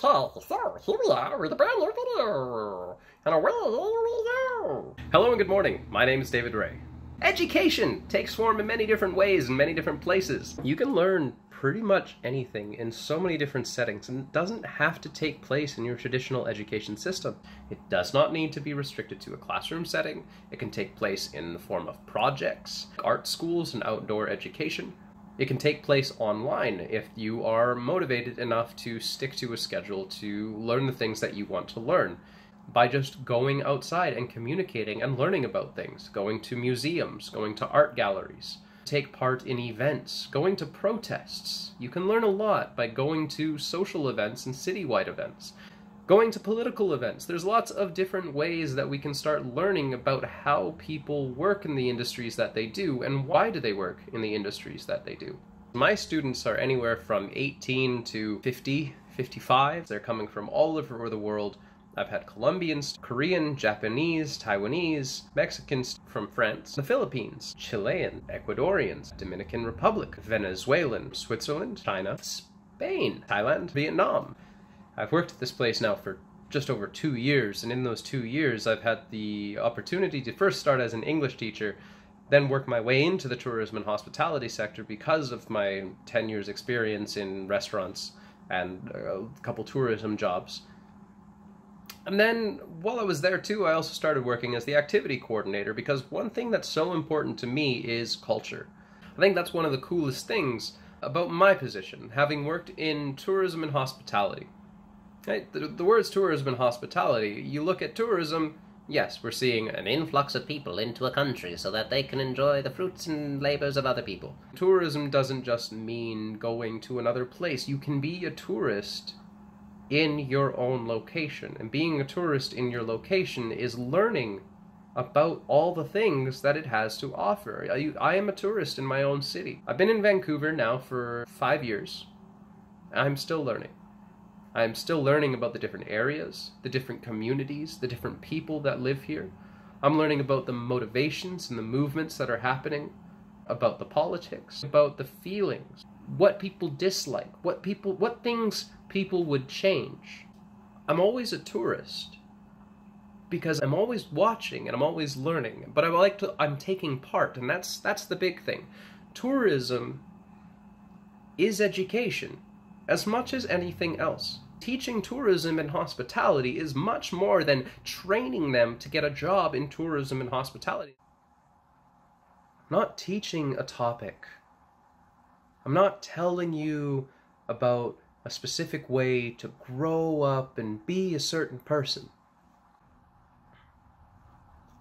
Okay, so here we are with a brand new video, and away we go. Hello and good morning. My name is David Wray. Education takes form in many different ways in many different places. You can learn pretty much anything in so many different settings, and it doesn't have to take place in your traditional education system. It does not need to be restricted to a classroom setting. It can take place in the form of projects, art schools, and outdoor education. It can take place online if you are motivated enough to stick to a schedule to learn the things that you want to learn by just going outside and communicating and learning about things, going to museums, going to art galleries, take part in events, going to protests. You can learn a lot by going to social events and citywide events. Going to political events. There's lots of different ways that we can start learning about how people work in the industries that they do and why do they work in the industries that they do. My students are anywhere from 18 to 50, 55. They're coming from all over the world. I've had Colombians, Korean, Japanese, Taiwanese, Mexicans from France, the Philippines, Chilean, Ecuadorians, Dominican Republic, Venezuelan, Switzerland, China, Spain, Thailand, Vietnam. I've worked at this place now for just over 2 years, and in those 2 years I've had the opportunity to first start as an English teacher, then work my way into the tourism and hospitality sector because of my 10 years experience in restaurants and a couple tourism jobs. And then while I was there too, I also started working as the activity coordinator, because one thing that's so important to me is culture. I think that's one of the coolest things about my position, having worked in tourism and hospitality. Right? The words tourism and hospitality, you look at tourism, yes, we're seeing an influx of people into a country so that they can enjoy the fruits and labors of other people. Tourism doesn't just mean going to another place. You can be a tourist in your own location, and being a tourist in your location is learning about all the things that it has to offer. I am a tourist in my own city. I've been in Vancouver now for 5 years. I'm still learning. I'm still learning about the different areas, the different communities, the different people that live here. I'm learning about the motivations and the movements that are happening, about the politics, about the feelings, what people dislike, what things people would change. I'm always a tourist because I'm always watching and I'm always learning, but I'm taking part, and that's the big thing. Tourism is education as much as anything else. Teaching tourism and hospitality is much more than training them to get a job in tourism and hospitality. I'm not teaching a topic. I'm not telling you about a specific way to grow up and be a certain person.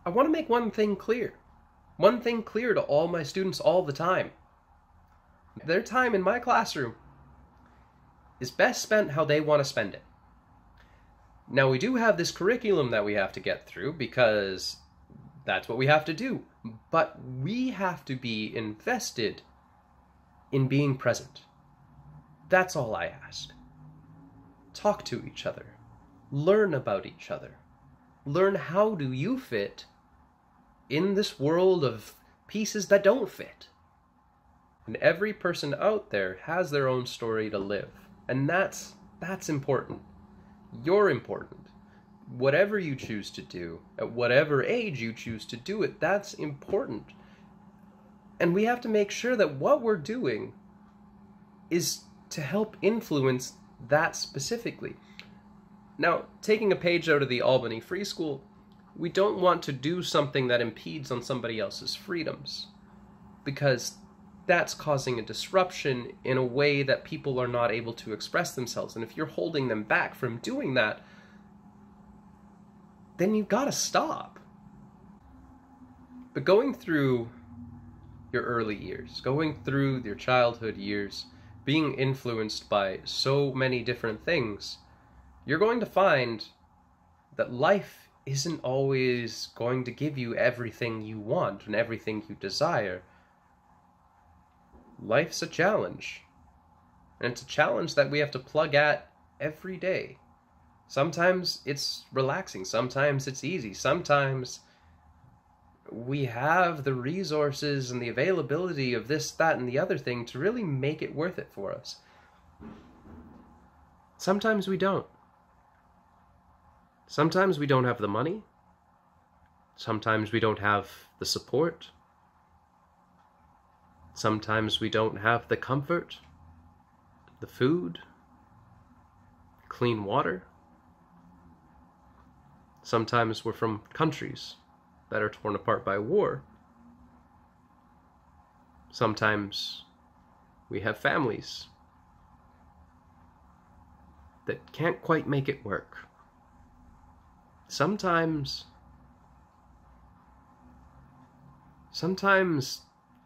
I want to make one thing clear. One thing clear to all my students all the time. Their time in my classroom is best spent how they want to spend it. Now, we do have this curriculum that we have to get through because that's what we have to do, but we have to be invested in being present. That's all I ask. Talk to each other. Learn about each other. Learn how do you fit in this world of pieces that don't fit. And every person out there has their own story to live. And that's important. You're important. Whatever you choose to do, at whatever age you choose to do it, that's important. And we have to make sure that what we're doing is to help influence that specifically. Now, taking a page out of the Albany Free School, we don't want to do something that impedes on somebody else's freedoms, because that's causing a disruption in a way that people are not able to express themselves. And if you're holding them back from doing that, then you've got to stop. But going through your early years, going through your childhood years, being influenced by so many different things, you're going to find that life isn't always going to give you everything you want and everything you desire. Life's a challenge, and it's a challenge that we have to plug at every day. Sometimes it's relaxing, sometimes it's easy, sometimes we have the resources and the availability of this, that, and the other thing to really make it worth it for us. Sometimes we don't. Sometimes we don't have the money. Sometimes we don't have the support. Sometimes we don't have the comfort, the food, clean water. Sometimes we're from countries that are torn apart by war. Sometimes we have families that can't quite make it work. Sometimes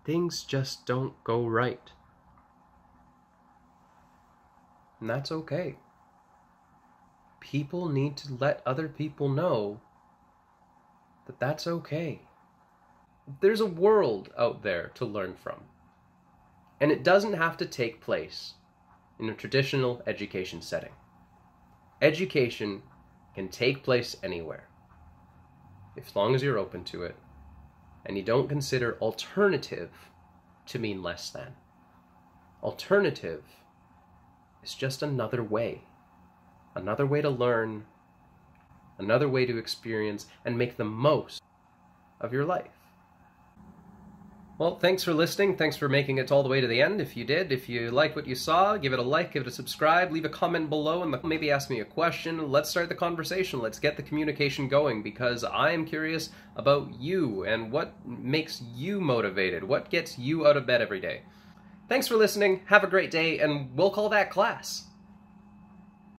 things just don't go right. And that's okay. People need to let other people know that that's okay. There's a world out there to learn from. And it doesn't have to take place in a traditional education setting. Education can take place anywhere, as long as you're open to it, and you don't consider alternative to mean less than. Alternative is just another way to learn, another way to experience and make the most of your life. Well, thanks for listening. Thanks for making it all the way to the end. If you did, if you liked what you saw, give it a like, give it a subscribe, leave a comment below, and maybe ask me a question. Let's start the conversation. Let's get the communication going, because I am curious about you and what makes you motivated, what gets you out of bed every day. Thanks for listening. Have a great day, and we'll call that class.